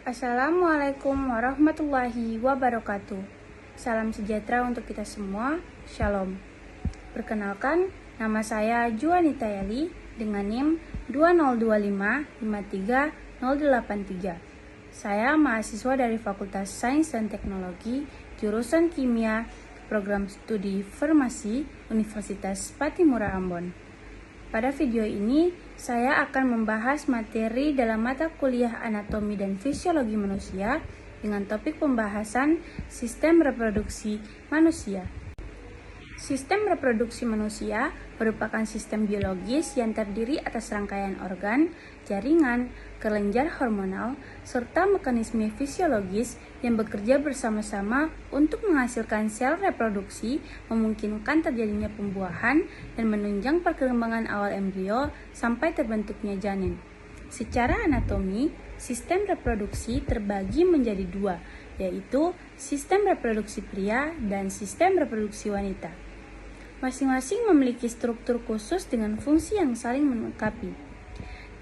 Assalamualaikum warahmatullahi wabarakatuh. Salam sejahtera untuk kita semua. Shalom. Perkenalkan, nama saya Juanita Yali dengan NIM 202553083. Saya mahasiswa dari Fakultas Sains dan Teknologi, jurusan Kimia, Program Studi Farmasi, Universitas Patimura Ambon. Pada video ini, saya akan membahas materi dalam mata kuliah Anatomi dan Fisiologi Manusia dengan topik pembahasan Sistem Reproduksi Manusia. Sistem reproduksi manusia merupakan sistem biologis yang terdiri atas rangkaian organ, jaringan, kelenjar hormonal, serta mekanisme fisiologis yang bekerja bersama-sama untuk menghasilkan sel reproduksi, memungkinkan terjadinya pembuahan, dan menunjang perkembangan awal embrio sampai terbentuknya janin. Secara anatomi, sistem reproduksi terbagi menjadi dua, yaitu sistem reproduksi pria dan sistem reproduksi wanita. Masing-masing memiliki struktur khusus dengan fungsi yang saling melengkapi.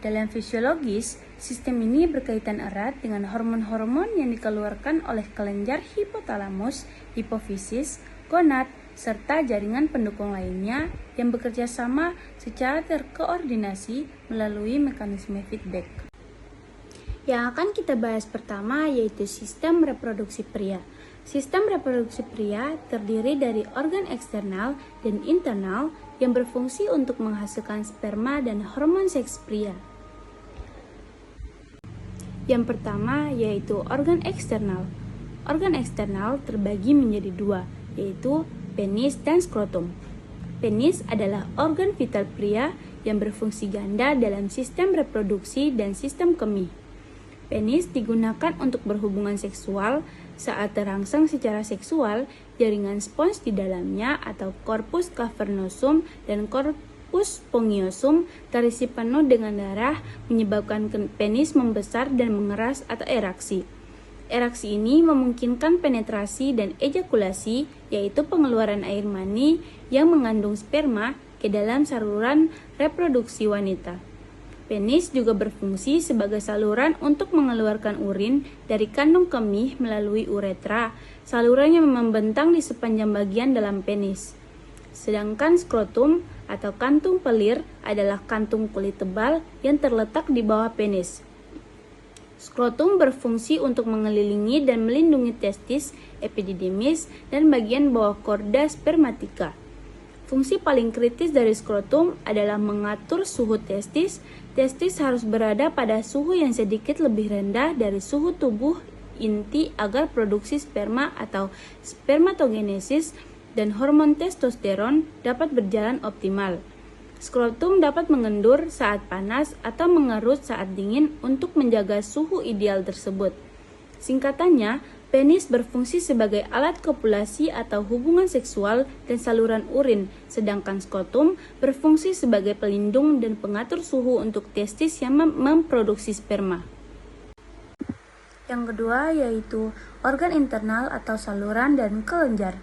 Dalam fisiologis, sistem ini berkaitan erat dengan hormon-hormon yang dikeluarkan oleh kelenjar hipotalamus, hipofisis, gonad, serta jaringan pendukung lainnya yang bekerja sama secara terkoordinasi melalui mekanisme feedback. Yang akan kita bahas pertama yaitu sistem reproduksi pria. Sistem reproduksi pria terdiri dari organ eksternal dan internal yang berfungsi untuk menghasilkan sperma dan hormon seks pria. Yang pertama yaitu organ eksternal. Organ eksternal terbagi menjadi dua, yaitu penis dan skrotum. Penis adalah organ vital pria yang berfungsi ganda dalam sistem reproduksi dan sistem kemih. Penis digunakan untuk berhubungan seksual. Saat terangsang secara seksual, jaringan spons di dalamnya atau corpus cavernosum dan corpus spongiosum terisi penuh dengan darah, menyebabkan penis membesar dan mengeras atau eraksi. Eraksi ini memungkinkan penetrasi dan ejakulasi, yaitu pengeluaran air mani yang mengandung sperma ke dalam saluran reproduksi wanita. Penis juga berfungsi sebagai saluran untuk mengeluarkan urin dari kandung kemih melalui uretra, saluran yang membentang di sepanjang bagian dalam penis. Sedangkan skrotum atau kantung pelir adalah kantung kulit tebal yang terletak di bawah penis. Skrotum berfungsi untuk mengelilingi dan melindungi testis, epididymis, dan bagian bawah korda spermatika. Fungsi paling kritis dari skrotum adalah mengatur suhu testis. Testis harus berada pada suhu yang sedikit lebih rendah dari suhu tubuh inti agar produksi sperma atau spermatogenesis dan hormon testosteron dapat berjalan optimal. Skrotum dapat mengendur saat panas atau mengerut saat dingin untuk menjaga suhu ideal tersebut. Singkatannya, penis berfungsi sebagai alat kopulasi atau hubungan seksual dan saluran urin, sedangkan skrotum berfungsi sebagai pelindung dan pengatur suhu untuk testis yang memproduksi sperma. Yang kedua yaitu organ internal atau saluran dan kelenjar.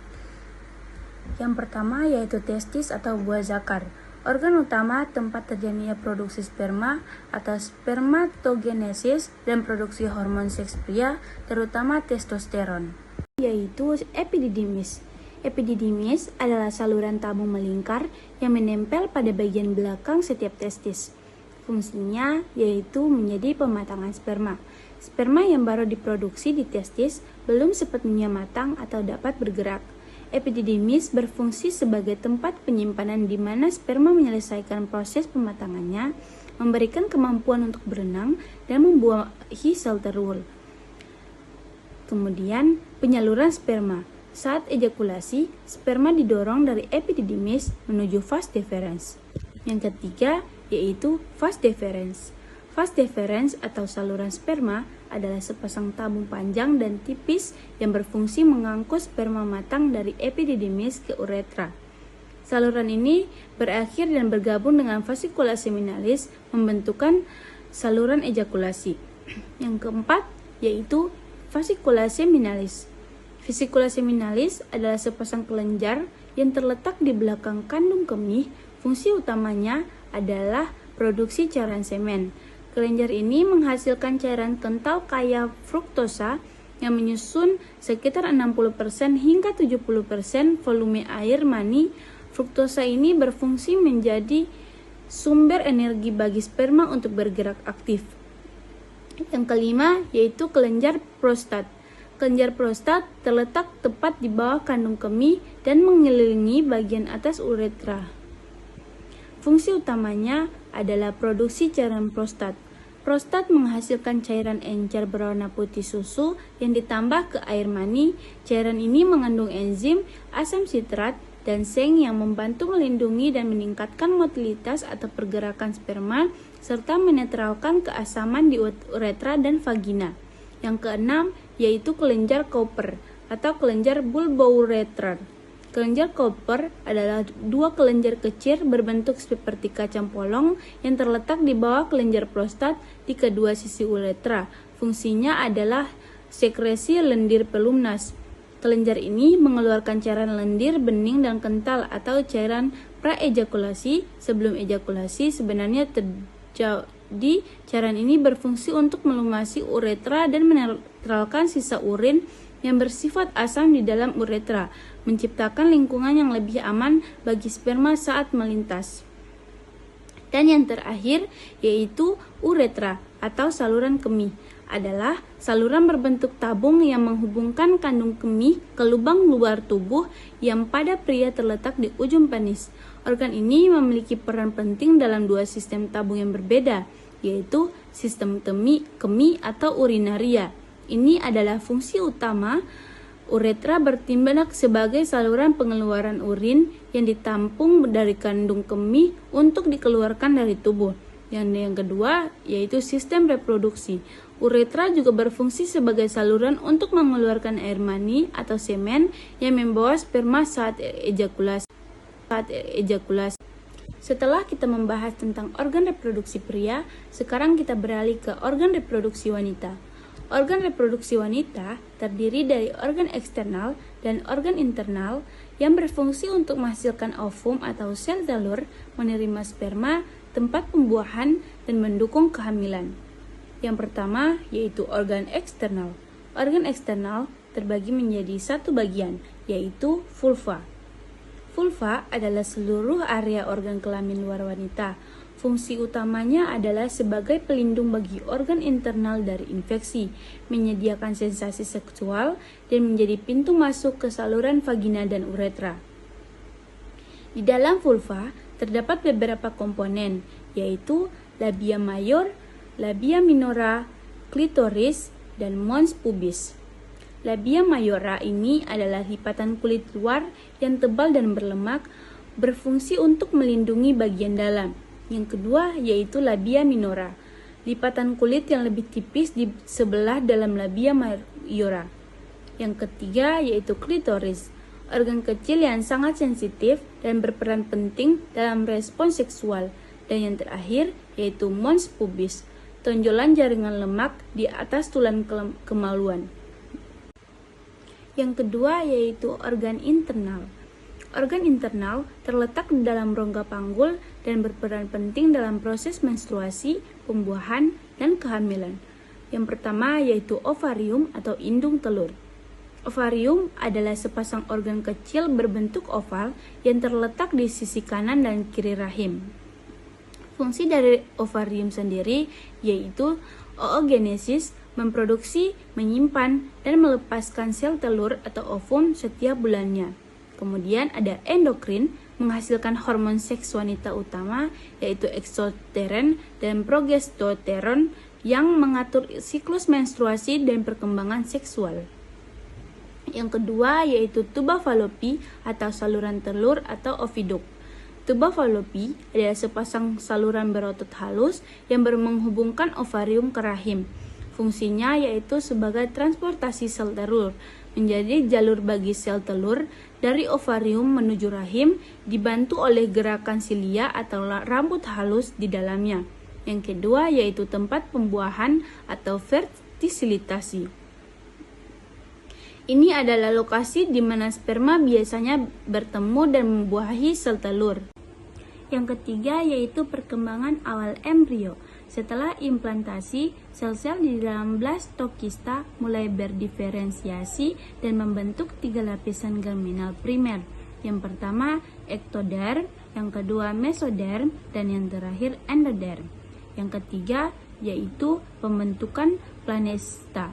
Yang pertama yaitu testis atau buah zakar. Organ utama tempat terjadinya produksi sperma atau spermatogenesis dan produksi hormon seks pria, terutama testosteron, yaitu epididymis. Epididymis adalah saluran tabung melingkar yang menempel pada bagian belakang setiap testis. Fungsinya yaitu menjadi pematangan sperma. Sperma yang baru diproduksi di testis belum sepenuhnya matang atau dapat bergerak. Epididymis berfungsi sebagai tempat penyimpanan di mana sperma menyelesaikan proses pematangannya, memberikan kemampuan untuk berenang, dan membuahi sel telur. Kemudian, penyaluran sperma. Saat ejakulasi, sperma didorong dari epididymis menuju vas deferens. Yang ketiga yaitu vas deferens. Vas deferens atau saluran sperma adalah sepasang tabung panjang dan tipis yang berfungsi mengangkut sperma matang dari epididymis ke uretra. Saluran ini berakhir dan bergabung dengan vasikula seminalis membentukkan saluran ejakulasi. Yang keempat yaitu vasikula seminalis. Vasikula seminalis adalah sepasang kelenjar yang terletak di belakang kandung kemih. Fungsi utamanya adalah produksi cairan semen. Kelenjar ini menghasilkan cairan kental kaya fruktosa yang menyusun sekitar 60% hingga 70% volume air mani. Fruktosa ini berfungsi menjadi sumber energi bagi sperma untuk bergerak aktif. Yang kelima yaitu kelenjar prostat. Kelenjar prostat terletak tepat di bawah kandung kemih dan mengelilingi bagian atas uretra. Fungsi utamanya adalah produksi cairan prostat. Prostat menghasilkan cairan encer berwarna putih susu yang ditambah ke air mani. Cairan ini mengandung enzim, asam sitrat, dan seng yang membantu melindungi dan meningkatkan motilitas atau pergerakan sperma, serta menetralkan keasaman di uretra dan vagina. Yang keenam yaitu kelenjar Cooper atau kelenjar bulbouretral. Kelenjar Cooper adalah dua kelenjar kecil berbentuk seperti kacang polong yang terletak di bawah kelenjar prostat di kedua sisi uretra. Fungsinya adalah sekresi lendir pelumnas. Kelenjar ini mengeluarkan cairan lendir bening dan kental atau cairan praejakulasi sebelum ejakulasi. Sebenarnya terjadi cairan ini berfungsi untuk melumasi uretra dan menetralkan sisa urin yang bersifat asam di dalam uretra, menciptakan lingkungan yang lebih aman bagi sperma saat melintas. Dan yang terakhir yaitu uretra atau saluran kemih, adalah saluran berbentuk tabung yang menghubungkan kandung kemih ke lubang luar tubuh yang pada pria terletak di ujung penis. Organ ini memiliki peran penting dalam dua sistem tabung yang berbeda, yaitu sistem kemih atau urinaria. Ini adalah fungsi utama. Uretra bertindak sebagai saluran pengeluaran urin yang ditampung dari kandung kemih untuk dikeluarkan dari tubuh. Yang kedua yaitu sistem reproduksi. Uretra juga berfungsi sebagai saluran untuk mengeluarkan air mani atau semen yang membawa sperma saat ejakulasi. Setelah kita membahas tentang organ reproduksi pria, sekarang kita beralih ke organ reproduksi wanita. Organ reproduksi wanita terdiri dari organ eksternal dan organ internal yang berfungsi untuk menghasilkan ovum atau sel telur, menerima sperma, tempat pembuahan, dan mendukung kehamilan. Yang pertama yaitu organ eksternal. Organ eksternal terbagi menjadi satu bagian, yaitu vulva. Vulva adalah seluruh area organ kelamin luar wanita. Fungsi utamanya adalah sebagai pelindung bagi organ internal dari infeksi, menyediakan sensasi seksual, dan menjadi pintu masuk ke saluran vagina dan uretra. Di dalam vulva terdapat beberapa komponen, yaitu labia mayor, labia minora, klitoris, dan mons pubis. Labia mayora ini adalah lipatan kulit luar yang tebal dan berlemak, berfungsi untuk melindungi bagian dalam. Yang kedua yaitu labia minora, lipatan kulit yang lebih tipis di sebelah dalam labia mayora. Yang ketiga yaitu klitoris, organ kecil yang sangat sensitif dan berperan penting dalam respons seksual. Dan yang terakhir yaitu mons pubis, tonjolan jaringan lemak di atas tulang kemaluan. Yang kedua yaitu organ internal. Organ internal terletak di dalam rongga panggul dan berperan penting dalam proses menstruasi, pembuahan, dan kehamilan. Yang pertama yaitu ovarium atau indung telur. Ovarium adalah sepasang organ kecil berbentuk oval yang terletak di sisi kanan dan kiri rahim. Fungsi dari ovarium sendiri yaitu oogenesis, memproduksi, menyimpan, dan melepaskan sel telur atau ovum setiap bulannya. Kemudian ada endokrin, menghasilkan hormon seks wanita utama yaitu eksoteron dan progesteron yang mengatur siklus menstruasi dan perkembangan seksual. Yang kedua yaitu tuba Fallopi atau saluran telur atau oviduk. Tuba Fallopi adalah sepasang saluran berotot halus yang menghubungkan ovarium ke rahim. Fungsinya yaitu sebagai transportasi sel telur, menjadi jalur bagi sel telur dari ovarium menuju rahim, dibantu oleh gerakan silia atau rambut halus di dalamnya. Yang kedua yaitu tempat pembuahan atau fertilisasi. Ini adalah lokasi di mana sperma biasanya bertemu dan membuahi sel telur. Yang ketiga yaitu perkembangan awal embrio. Setelah implantasi, sel-sel di dalam blastokista mulai berdiferensiasi dan membentuk 3 lapisan germinal primer. Yang pertama, ektoderm, yang kedua mesoderm, dan yang terakhir endoderm. Yang ketiga yaitu pembentukan planesta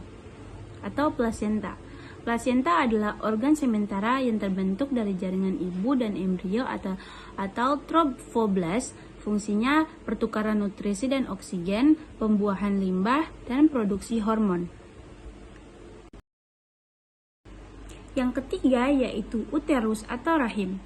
atau plasenta. Plasenta adalah organ sementara yang terbentuk dari jaringan ibu dan embrio atau trophoblast. Fungsinya pertukaran nutrisi dan oksigen, pembuahan limbah, dan produksi hormon. Yang ketiga yaitu uterus atau rahim.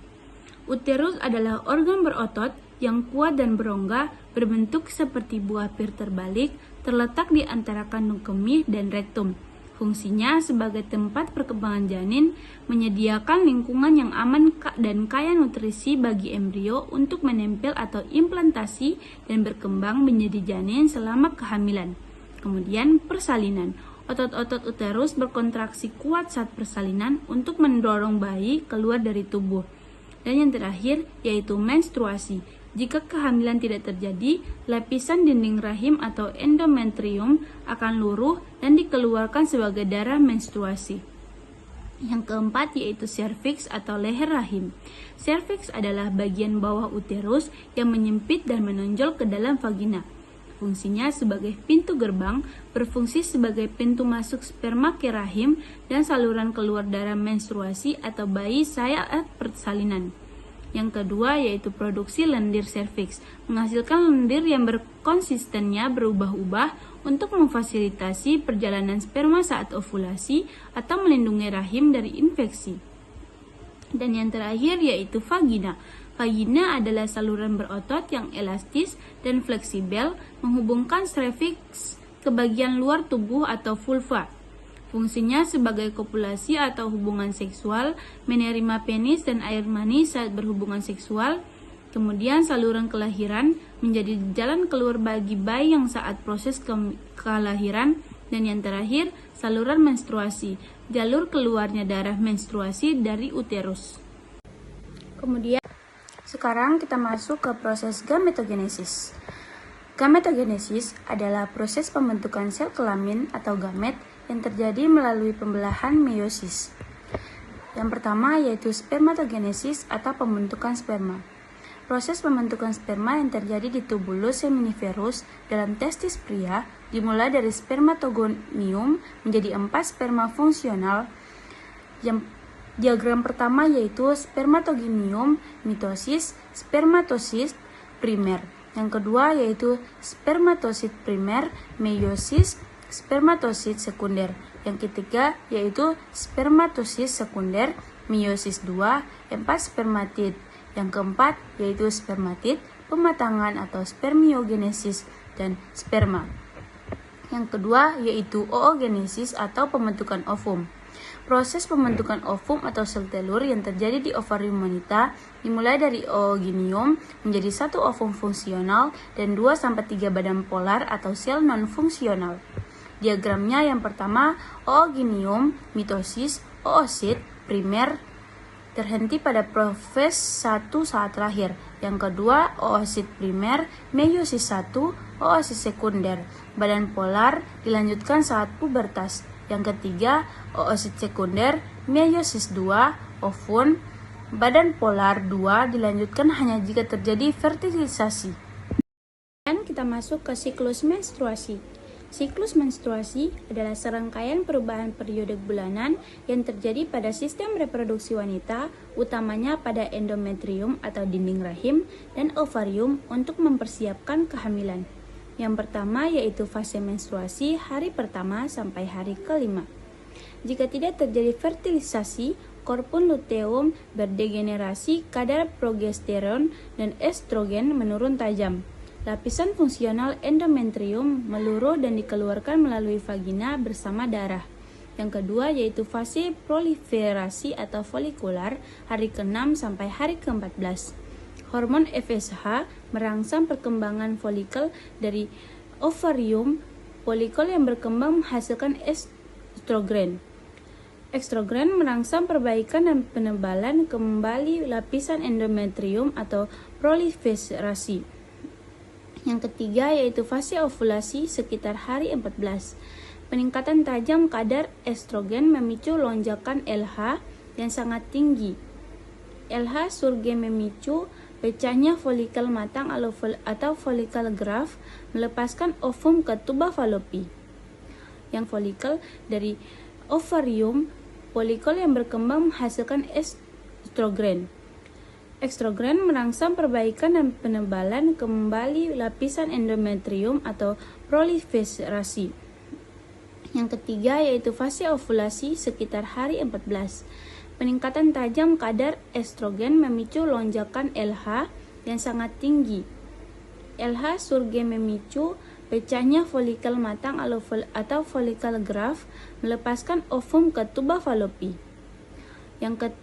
Uterus adalah organ berotot yang kuat dan berongga, berbentuk seperti buah pir terbalik, terletak di antara kandung kemih dan rektum. Fungsinya sebagai tempat perkembangan janin, menyediakan lingkungan yang aman dan kaya nutrisi bagi embrio untuk menempel atau implantasi dan berkembang menjadi janin selama kehamilan. Kemudian persalinan. Otot-otot uterus berkontraksi kuat saat persalinan untuk mendorong bayi keluar dari tubuh. Dan yang terakhir yaitu menstruasi. Jika kehamilan tidak terjadi, lapisan dinding rahim atau endometrium akan luruh dan dikeluarkan sebagai darah menstruasi. Yang keempat yaitu serviks atau leher rahim. Serviks adalah bagian bawah uterus yang menyempit dan menonjol ke dalam vagina. Fungsinya sebagai pintu gerbang, berfungsi sebagai pintu masuk sperma ke rahim dan saluran keluar darah menstruasi atau bayi saat persalinan. Yang kedua yaitu produksi lendir serviks, menghasilkan lendir yang konsistennya berubah-ubah untuk memfasilitasi perjalanan sperma saat ovulasi atau melindungi rahim dari infeksi. Dan yang terakhir yaitu vagina. Vagina adalah saluran berotot yang elastis dan fleksibel menghubungkan serviks ke bagian luar tubuh atau vulva. Fungsinya sebagai kopulasi atau hubungan seksual, menerima penis dan air mani saat berhubungan seksual. Kemudian saluran kelahiran menjadi jalan keluar bagi bayi yang saat proses kelahiran. Dan yang terakhir, saluran menstruasi, jalur keluarnya darah menstruasi dari uterus. Kemudian, sekarang kita masuk ke proses gametogenesis. Gametogenesis adalah proses pembentukan sel kelamin atau gamet yang terjadi melalui pembelahan meiosis. Yang pertama yaitu spermatogenesis atau pembentukan sperma. Proses pembentukan sperma yang terjadi di tubulus seminiferus dalam testis pria dimulai dari spermatogonium menjadi 4 sperma fungsional. Yang diagram pertama yaitu spermatogonium, mitosis, spermatosis primer. Yang kedua yaitu spermatosit primer, meiosis, spermatosit sekunder. Yang ketiga yaitu spermatosis sekunder, meiosis 2, 4 spermatid. Yang keempat yaitu spermatid, pematangan atau spermiogenesis dan sperma. Yang kedua yaitu oogenesis atau pembentukan ovum. Proses pembentukan ovum atau sel telur yang terjadi di ovarium wanita dimulai dari ooginium menjadi 1 ovum fungsional dan 2-3 badan polar atau sel non-fungsional. Diagramnya yang pertama, ooginium, mitosis, oosit, primer, terhenti pada proses 1 saat lahir. Yang kedua, oosit primer, meiosis 1, oosit sekunder, badan polar dilanjutkan saat pubertas. Yang ketiga, oosit sekunder, meiosis 2, ovum, badan polar 2 dilanjutkan hanya jika terjadi fertilisasi. Dan kita masuk ke siklus menstruasi. Siklus menstruasi adalah serangkaian perubahan periode bulanan yang terjadi pada sistem reproduksi wanita, utamanya pada endometrium atau dinding rahim dan ovarium untuk mempersiapkan kehamilan. Yang pertama yaitu fase menstruasi hari pertama sampai hari kelima. Jika tidak terjadi fertilisasi, korpus luteum berdegenerasi, kadar progesteron dan estrogen menurun tajam. Lapisan fungsional endometrium meluruh dan dikeluarkan melalui vagina bersama darah. Yang kedua yaitu fase proliferasi atau folikular hari ke-6 sampai hari ke-14. Hormon FSH merangsang perkembangan folikel dari ovarium. Folikel yang berkembang menghasilkan estrogen. Estrogen merangsang perbaikan dan penebalan kembali lapisan endometrium atau proliferasi. Yang ketiga yaitu fase ovulasi sekitar hari 14. Peningkatan tajam kadar estrogen memicu lonjakan LH yang sangat tinggi. LH surge memicu pecahnya folikel matang atau folikel graft, melepaskan ovum ke tuba falopi. Yang folikel dari ovarium, folikel yang berkembang menghasilkan estrogen. Estrogen merangsang perbaikan dan penebalan kembali lapisan endometrium atau proliferasi. Yang ketiga yaitu fase ovulasi sekitar hari 14. Peningkatan tajam kadar estrogen memicu lonjakan LH yang sangat tinggi. LH surge memicu pecahnya folikel matang atau folikel graft, melepaskan ovum ke tuba falopi. Yang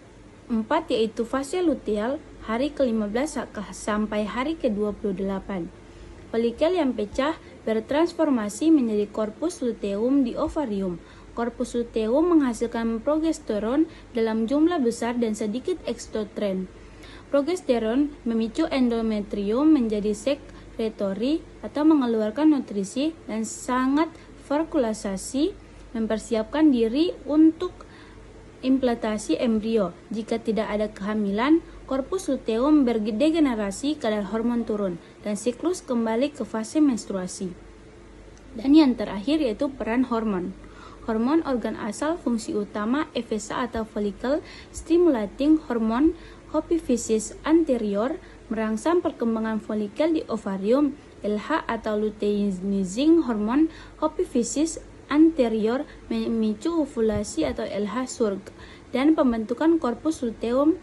keempat yaitu fase luteal hari ke-15 sampai hari ke-28. Folikel yang pecah bertransformasi menjadi korpus luteum di ovarium. Korpus luteum menghasilkan progesteron dalam jumlah besar dan sedikit ekstotren. Progesteron memicu endometrium menjadi sekretori atau mengeluarkan nutrisi dan sangat fertilisasi, mempersiapkan diri untuk implantasi embrio. Jika tidak ada kehamilan, korpus luteum berdegenerasi, kadar hormon turun, dan siklus kembali ke fase menstruasi. Dan yang terakhir yaitu peran hormon. Hormon organ asal fungsi utama FSH atau follicle stimulating hormone hypophysis anterior merangsang perkembangan folikel di ovarium. LH atau luteinizing hormone hypophysis anterior memicu ovulasi atau LH surge dan pembentukan korpus luteum.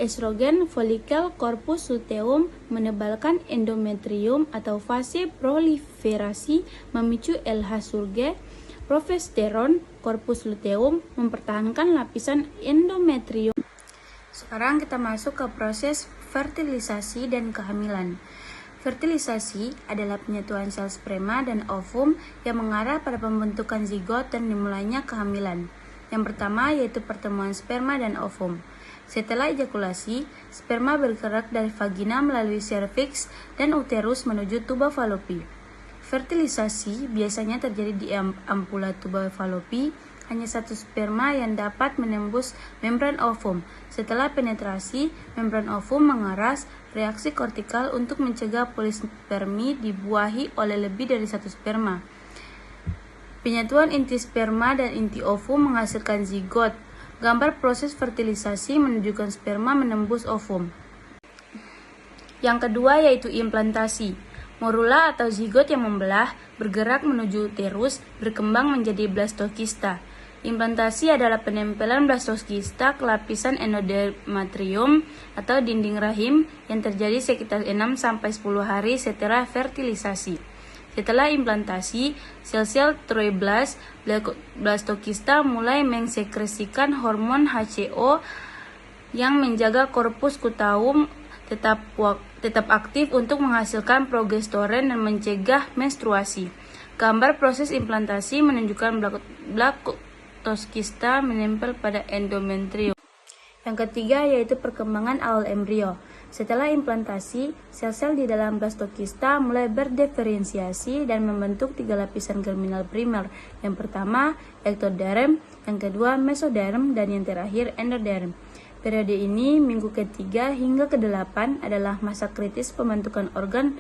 Estrogen folikel korpus luteum menebalkan endometrium atau fase proliferasi memicu LH surge. Progesteron korpus luteum mempertahankan lapisan endometrium. Sekarang kita masuk ke proses fertilisasi dan kehamilan. Fertilisasi adalah penyatuan sel sperma dan ovum yang mengarah pada pembentukan zigot dan dimulainya kehamilan. Yang pertama yaitu pertemuan sperma dan ovum. Setelah ejakulasi, sperma bergerak dari vagina melalui serviks dan uterus menuju tuba falopi. Fertilisasi biasanya terjadi di ampula tuba falopi, hanya satu sperma yang dapat menembus membran ovum. Setelah penetrasi, membran ovum mengeras, reaksi kortikal untuk mencegah polispermi dibuahi oleh lebih dari satu sperma. Penyatuan inti sperma dan inti ovum menghasilkan zigot. Gambar proses fertilisasi menunjukkan sperma menembus ovum. Yang kedua yaitu implantasi. Morula atau zigot yang membelah bergerak menuju uterus, berkembang menjadi blastokista. Implantasi adalah penempelan blastokista ke lapisan endometrium atau dinding rahim yang terjadi sekitar 6-10 hari setelah fertilisasi. Setelah implantasi, sel-sel troiblast blastokista mulai mensekresikan hormon HCO yang menjaga korpus luteum tetap aktif untuk menghasilkan progesteron dan mencegah menstruasi. Gambar proses implantasi menunjukkan blastokista menempel pada endometrium. Yang ketiga yaitu perkembangan awal embrio. Setelah implantasi, sel-sel di dalam blastokista mulai berdiferensiasi dan membentuk 3 lapisan germinal primer. Yang pertama, ektoderm, yang kedua, mesoderm, dan yang terakhir, endoderm. Periode ini, minggu ke-3 hingga ke-8 adalah masa kritis pembentukan organ.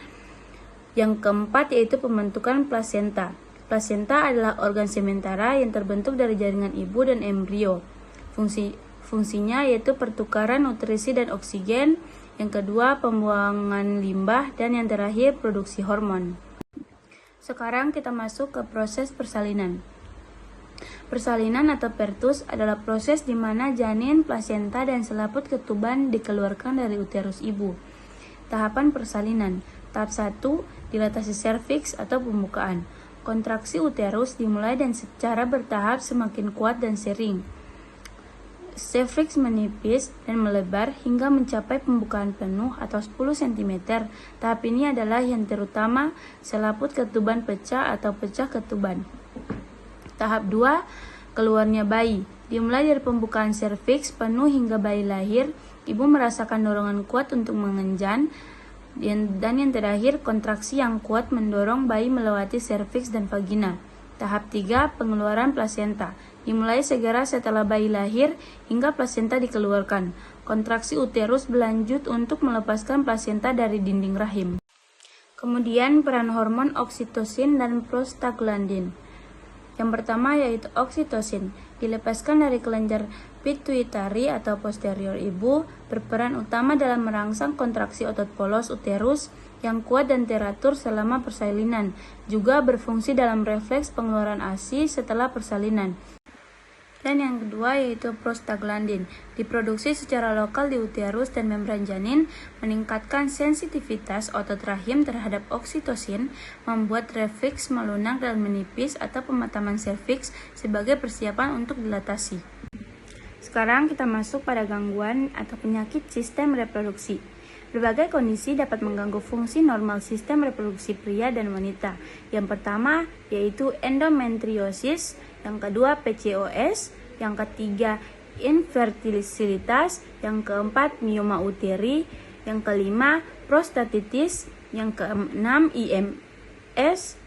Yang keempat yaitu pembentukan plasenta. Plasenta adalah organ sementara yang terbentuk dari jaringan ibu dan embrio. Fungsinya yaitu pertukaran nutrisi dan oksigen. Yang kedua, pembuangan limbah, dan yang terakhir, produksi hormon. Sekarang kita masuk ke proses persalinan. Persalinan atau pertus adalah proses di mana janin, plasenta, dan selaput ketuban dikeluarkan dari uterus ibu. Tahapan persalinan. Tahap 1, dilatasi serviks atau pembukaan. Kontraksi uterus dimulai dan secara bertahap semakin kuat dan sering. Serviks menipis dan melebar hingga mencapai pembukaan penuh atau 10 cm. Tahap ini adalah yang terutama selaput ketuban pecah atau pecah ketuban. Tahap 2, keluarnya bayi. Dimulai dari pembukaan serviks penuh hingga bayi lahir. Ibu merasakan dorongan kuat untuk mengenjan. Dan yang terakhir, kontraksi yang kuat mendorong bayi melewati serviks dan vagina. Tahap 3, pengeluaran plasenta. Dimulai segera setelah bayi lahir hingga plasenta dikeluarkan. Kontraksi uterus berlanjut untuk melepaskan plasenta dari dinding rahim. Kemudian peran hormon oksitosin dan prostaglandin. Yang pertama yaitu oksitosin, dilepaskan dari kelenjar pituitari atau posterior ibu, berperan utama dalam merangsang kontraksi otot polos uterus yang kuat dan teratur selama persalinan, juga berfungsi dalam refleks pengeluaran ASI setelah persalinan. Dan yang kedua yaitu prostaglandin, diproduksi secara lokal di uterus dan membran janin, meningkatkan sensitivitas otot rahim terhadap oksitosin, membuat refleks melunak dan menipis atau pemataman serviks sebagai persiapan untuk dilatasi. Sekarang kita masuk pada gangguan atau penyakit sistem reproduksi. Berbagai kondisi dapat mengganggu fungsi normal sistem reproduksi pria dan wanita. Yang pertama yaitu endometriosis, yang kedua PCOS, yang ketiga infertilitas, yang keempat mioma uteri, yang kelima prostatitis, yang keenam IMS,